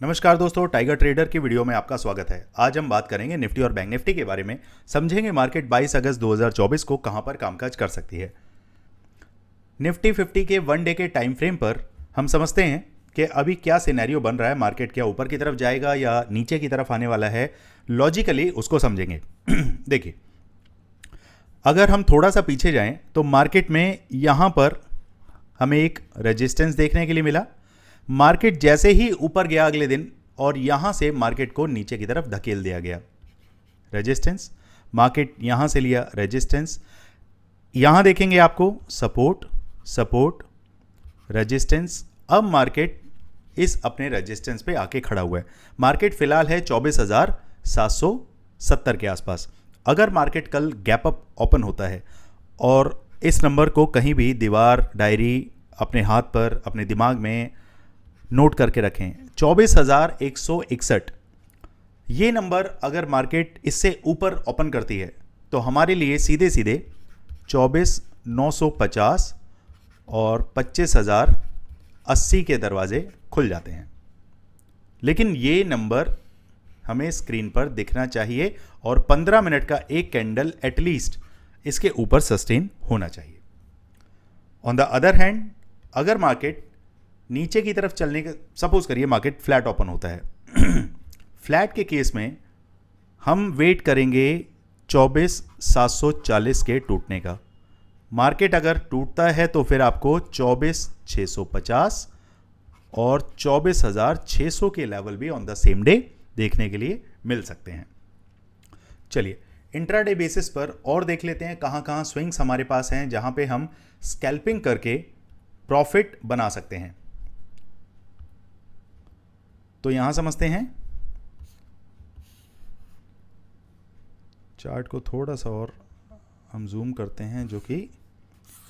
नमस्कार दोस्तों, tiger trader की वीडियो में आपका स्वागत है। आज हम बात करेंगे निफ्टी और बैंक निफ्टी के बारे में। समझेंगे मार्केट 22 अगस्त 2024 को कहां पर कामकाज कर सकती है। निफ्टी 50 के वन डे के टाइम फ्रेम पर हम समझते हैं कि अभी क्या सिनेरियो बन रहा है। मार्केट क्या ऊपर की तरफ जाएगा या नीचे की तरफ आने वाला है, लॉजिकली उसको समझेंगे। देखिए, अगर हम थोड़ा सा पीछे जाएं तो मार्केट में यहां पर हमें एक रेजिस्टेंस देखने के लिए मिला। मार्केट जैसे ही ऊपर गया अगले दिन और यहां से मार्केट को नीचे की तरफ धकेल दिया गया। रेजिस्टेंस, मार्केट यहां से लिया रेजिस्टेंस, यहां देखेंगे आपको सपोर्ट सपोर्ट रेजिस्टेंस। अब मार्केट इस अपने रेजिस्टेंस पे आके खड़ा हुआ है। मार्केट फिलहाल है 24,770 के आसपास। अगर मार्केट कल गैप अप ओपन होता है और इस नंबर को कहीं भी दीवार, डायरी, अपने हाथ पर, अपने दिमाग में नोट करके रखें, 24,161, ये नंबर अगर मार्केट इससे ऊपर ओपन करती है तो हमारे लिए सीधे सीधे 24,950 और 25,080 के दरवाजे खुल जाते हैं। लेकिन ये नंबर हमें स्क्रीन पर दिखना चाहिए और 15 मिनट का एक कैंडल एटलीस्ट इसके ऊपर सस्टेन होना चाहिए। ऑन द अदर हैंड, अगर मार्केट नीचे की तरफ चलने का, सपोज करिए मार्केट फ्लैट ओपन होता है, फ्लैट के केस में हम वेट करेंगे 24,740 के टूटने का। मार्केट अगर टूटता है तो फिर आपको 24,650 और 24,600 के लेवल भी ऑन द सेम डे देखने के लिए मिल सकते हैं। चलिए इंट्राडे बेसिस पर और देख लेते हैं कहां कहां स्विंग्स हमारे पास हैं जहां पे हम स्कैल्पिंग करके प्रॉफिट बना सकते हैं। तो यहां समझते हैं, चार्ट को थोड़ा सा और हम जूम करते हैं जो कि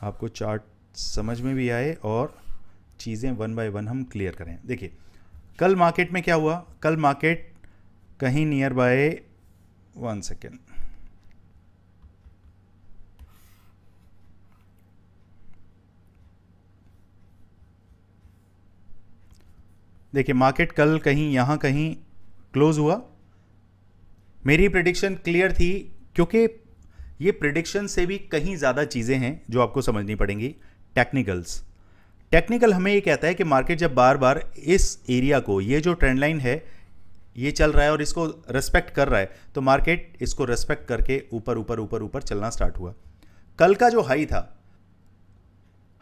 आपको चार्ट समझ में भी आए और चीज़ें वन बाय वन हम क्लियर करें। देखिए, कल मार्केट में क्या हुआ। कल मार्केट कहीं नियर बाय, 1 सेकेंड, देखिए मार्केट कल कहीं यहां कहीं क्लोज हुआ। मेरी प्रिडिक्शन क्लियर थी, क्योंकि ये प्रिडिक्शन से भी कहीं ज़्यादा चीज़ें हैं जो आपको समझनी पड़ेंगी। टेक्निकल हमें ये कहता है कि मार्केट जब बार बार इस एरिया को, ये जो ट्रेंड लाइन है ये चल रहा है और इसको रेस्पेक्ट कर रहा है, तो मार्केट इसको रेस्पेक्ट करके ऊपर ऊपर ऊपर ऊपर चलना स्टार्ट हुआ। कल का जो हाई था,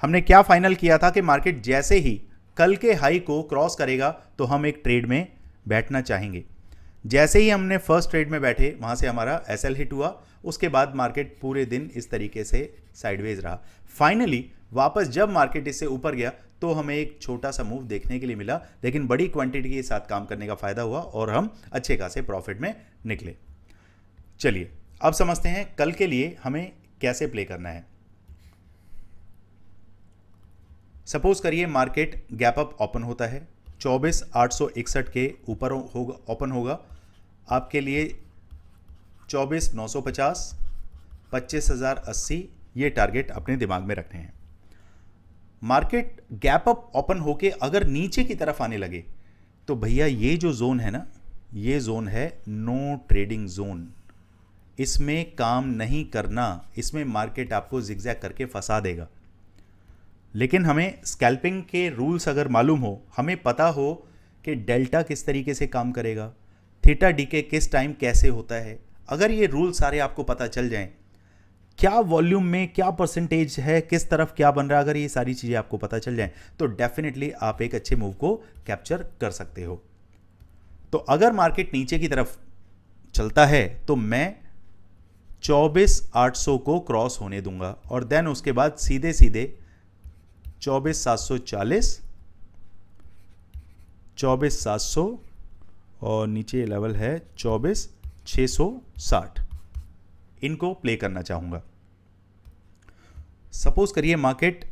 हमने क्या फाइनल किया था कि मार्केट जैसे ही कल के हाई को क्रॉस करेगा तो हम एक ट्रेड में बैठना चाहेंगे। जैसे ही हमने फर्स्ट ट्रेड में बैठे, वहां से हमारा एसएल हिट हुआ। उसके बाद मार्केट पूरे दिन इस तरीके से साइडवेज रहा। फाइनली वापस जब मार्केट इससे ऊपर गया तो हमें एक छोटा सा मूव देखने के लिए मिला, लेकिन बड़ी क्वांटिटी के साथ काम करने का फायदा हुआ और हम अच्छे खासे प्रॉफिट में निकले। चलिए अब समझते हैं कल के लिए हमें कैसे प्ले करना है। सपोज करिए मार्केट गैप अप ओपन होता है, 24,861 के ऊपर होगा, ओपन होगा। आपके लिए 24,950, 25,080 ये टारगेट अपने दिमाग में रखने हैं। मार्केट गैप अप ओपन होके अगर नीचे की तरफ आने लगे तो भैया ये जो जोन है ना, ये जोन है नो ट्रेडिंग जोन। इसमें काम नहीं करना, इसमें मार्केट आपको जिगजैग करके फंसा देगा। लेकिन हमें स्कैल्पिंग के रूल्स अगर मालूम हो, हमें पता हो कि डेल्टा किस तरीके से काम करेगा, थीटा डीके किस टाइम कैसे होता है, अगर ये रूल सारे आपको पता चल जाएं, क्या वॉल्यूम में क्या परसेंटेज है, किस तरफ क्या बन रहा है, अगर ये सारी चीज़ें आपको पता चल जाएं तो डेफिनेटली आप एक अच्छे मूव को कैप्चर कर सकते हो। तो अगर मार्केट नीचे की तरफ चलता है तो मैं 24,800 को क्रॉस होने दूंगा और देन उसके बाद सीधे सीधे 24,740, 24,700 और नीचे लेवल है 24,660, इनको प्ले करना चाहूंगा। सपोज करिए मार्केट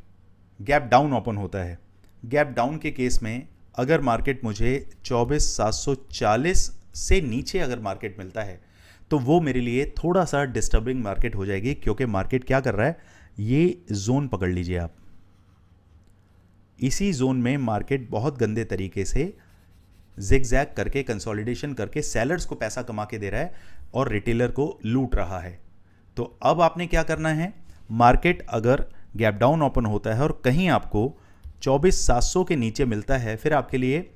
गैप डाउन ओपन होता है। गैप डाउन के केस में अगर मार्केट मुझे 24,740 से नीचे अगर मार्केट मिलता है तो वो मेरे लिए थोड़ा सा डिस्टर्बिंग मार्केट हो जाएगी, क्योंकि मार्केट क्या कर रहा है, ये जोन पकड़ लीजिए आप, इसी जोन में मार्केट बहुत गंदे तरीके से जिग-जैग करके कंसोलिडेशन करके सेलर्स को पैसा कमा के दे रहा है और रिटेलर को लूट रहा है। तो अब आपने क्या करना है, मार्केट अगर गैप डाउन ओपन होता है और कहीं आपको 24,700 के नीचे मिलता है, फिर आपके लिए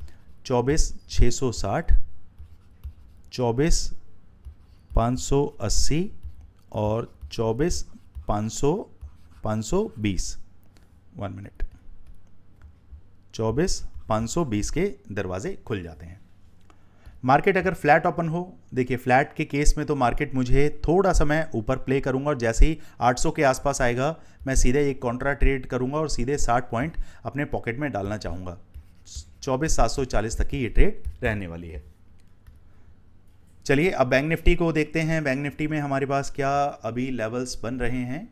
24,660, 24,580 और 24,520 1 मिनट 24,520 के दरवाजे खुल जाते हैं। मार्केट अगर फ्लैट ओपन हो, देखिए फ्लैट के केस में तो मार्केट मुझे थोड़ा सा मैं ऊपर प्ले करूंगा और जैसे ही 800 के आसपास आएगा मैं सीधे एक कॉन्ट्रा ट्रेड करूंगा और सीधे 60 पॉइंट अपने पॉकेट में डालना चाहूंगा। 24,740 तक की ये ट्रेड रहने वाली है। चलिए अब बैंक निफ्टी को देखते हैं। बैंक निफ्टी में हमारे पास क्या अभी लेवल्स बन रहे हैं।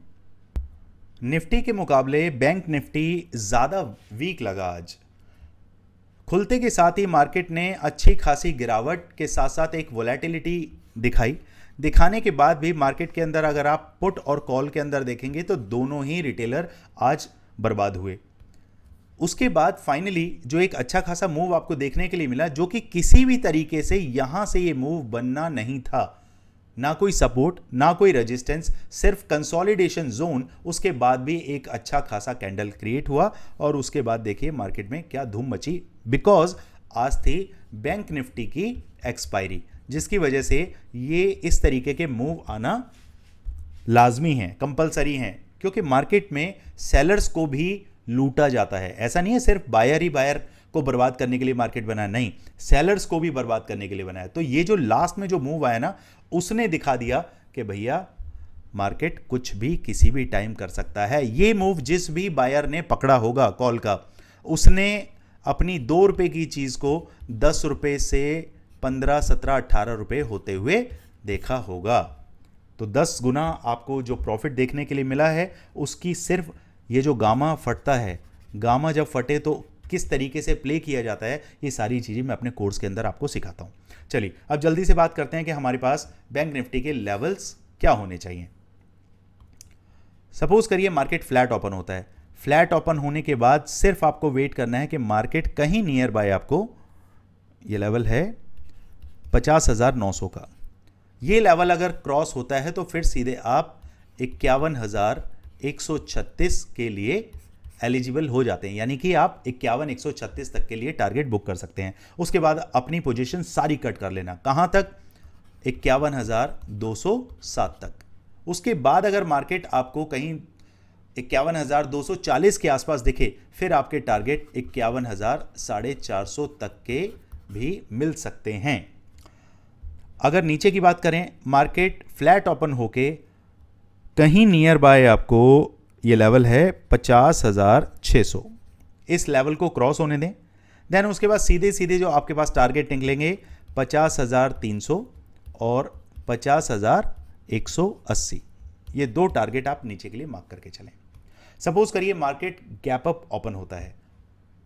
निफ्टी के मुकाबले बैंक निफ्टी ज़्यादा वीक लगा। आज खुलते के साथ ही मार्केट ने अच्छी खासी गिरावट के साथ साथ एक वोलेटिलिटी दिखाने के बाद भी मार्केट के अंदर अगर आप पुट और कॉल के अंदर देखेंगे तो दोनों ही रिटेलर आज बर्बाद हुए। उसके बाद फाइनली जो एक अच्छा खासा मूव आपको देखने के लिए मिला, जो कि किसी भी तरीके से यहां से ये मूव बनना नहीं था, ना कोई सपोर्ट ना कोई रेजिस्टेंस, सिर्फ कंसोलिडेशन जोन। उसके बाद भी एक अच्छा खासा कैंडल क्रिएट हुआ और उसके बाद देखिए मार्केट में क्या धूम मची, बिकॉज आज थी बैंक निफ्टी की एक्सपायरी, जिसकी वजह से ये इस तरीके के मूव आना लाजमी है, कंपलसरी है, क्योंकि मार्केट में सेलर्स को भी लूटा जाता है। ऐसा नहीं है सिर्फ बायर ही बायर को बर्बाद करने के लिए मार्केट बना, नहीं, सेलर्स को भी बर्बाद करने के लिए बना है। तो ये जो लास्ट में जो मूव आया ना, उसने दिखा दिया कि भैया मार्केट कुछ भी किसी भी टाइम कर सकता है। ये मूव जिस भी बायर ने पकड़ा होगा कॉल का, उसने अपनी 2 रुपए की चीज को 10 रुपए से 15, 17, 18 रुपए होते हुए देखा होगा। तो 10 गुना आपको जो प्रॉफिट देखने के लिए मिला है, उसकी सिर्फ ये जो गामा फटता है, गामा जब फटे तो किस तरीके से प्ले किया जाता है, ये सारी चीज़ें मैं अपने कोर्स के अंदर आपको सिखाता हूं। चलिए अब जल्दी से बात करते हैं कि हमारे पास बैंक निफ्टी के लेवल्स क्या होने चाहिए। सपोज करिए मार्केट फ्लैट ओपन होता है। फ्लैट ओपन होने के बाद सिर्फ आपको वेट करना है कि मार्केट कहीं नियर बाय आपको, ये लेवल है 50,900 का, ये लेवल अगर क्रॉस होता है तो फिर सीधे आप 51,136 के लिए एलिजिबल हो जाते हैं, यानी कि आप 51,136 तक के लिए टारगेट बुक कर सकते हैं। उसके बाद अपनी पोजीशन सारी कट कर लेना, कहां तक, 51,207 तक। उसके बाद अगर मार्केट आपको कहीं 51,240 के आसपास दिखे, फिर आपके टारगेट 51,450 तक के भी मिल सकते हैं। अगर नीचे की बात करें, मार्केट फ्लैट ओपन होके कहीं नियर बाय आपको ये लेवल है 50,600, इस लेवल को क्रॉस होने दें। देन उसके बाद सीधे सीधे जो आपके पास टारगेट निकलेंगे 50,300 और 50,180, ये 2 टारगेट आप नीचे के लिए मार्क करके चलें। सपोज करिए मार्केट गैप अप ओपन होता है,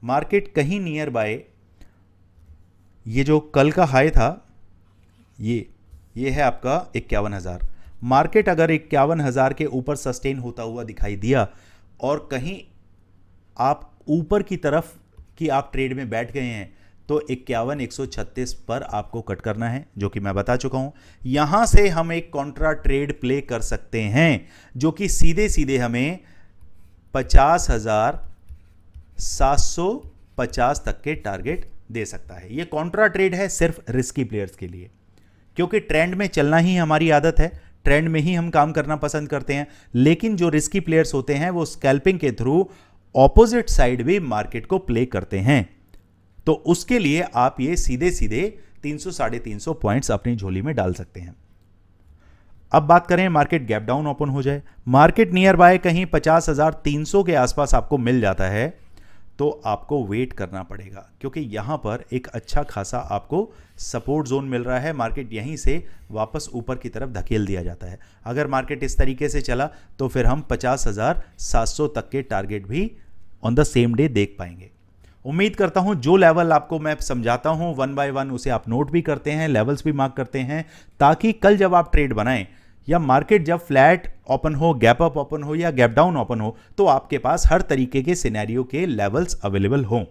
मार्केट कहीं नियर बाय ये जो कल का हाई था, ये है आपका 51,000। मार्केट अगर 51,000 के ऊपर सस्टेन होता हुआ दिखाई दिया और कहीं आप ऊपर की तरफ कि आप ट्रेड में बैठ गए हैं, तो 51,136 पर आपको कट करना है, जो कि मैं बता चुका हूं। यहां से हम एक कॉन्ट्रा ट्रेड प्ले कर सकते हैं, जो कि सीधे सीधे हमें 50,750 तक के टारगेट दे सकता है। यह कॉन्ट्रा ट्रेड है सिर्फ रिस्की प्लेयर्स के लिए, क्योंकि ट्रेंड में चलना ही हमारी आदत है, ट्रेंड में ही हम काम करना पसंद करते हैं। लेकिन जो रिस्की प्लेयर्स होते हैं वो स्कैल्पिंग के थ्रू ऑपोजिट साइड भी मार्केट को प्ले करते हैं, तो उसके लिए आप ये सीधे सीधे 300 साढ़े 300 पॉइंट्स अपनी झोली में डाल सकते हैं। अब बात करें मार्केट गैप डाउन ओपन हो जाए, मार्केट नियर बाय कहीं 50,300 के आसपास आपको मिल जाता है, तो आपको वेट करना पड़ेगा, क्योंकि यहां पर एक अच्छा खासा आपको सपोर्ट जोन मिल रहा है। मार्केट यहीं से वापस ऊपर की तरफ धकेल दिया जाता है। अगर मार्केट इस तरीके से चला तो फिर हम 50,700 तक के टारगेट भी ऑन द सेम डे देख पाएंगे। उम्मीद करता हूं जो लेवल आपको मैं समझाता हूं 1 बाय 1 उसे आप नोट भी करते हैं, लेवल्स भी मार्क करते हैं, ताकि कल जब आप ट्रेड बनाएं या मार्केट जब फ्लैट ओपन हो, गैप अप ओपन हो या गैप डाउन ओपन हो, तो आपके पास हर तरीके के सिनेरियो के लेवल्स अवेलेबल हों।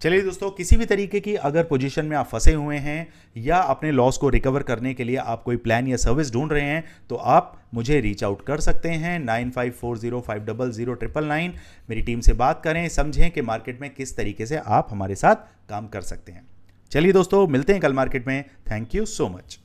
चलिए दोस्तों, किसी भी तरीके की अगर पोजीशन में आप फंसे हुए हैं या अपने लॉस को रिकवर करने के लिए आप कोई प्लान या सर्विस ढूंढ रहे हैं तो आप मुझे रीच आउट कर सकते हैं 9540500999। मेरी टीम से बात करें, समझें कि मार्केट में किस तरीके से आप हमारे साथ काम कर सकते हैं। चलिए दोस्तों, मिलते हैं कल मार्केट में। Thank you so much.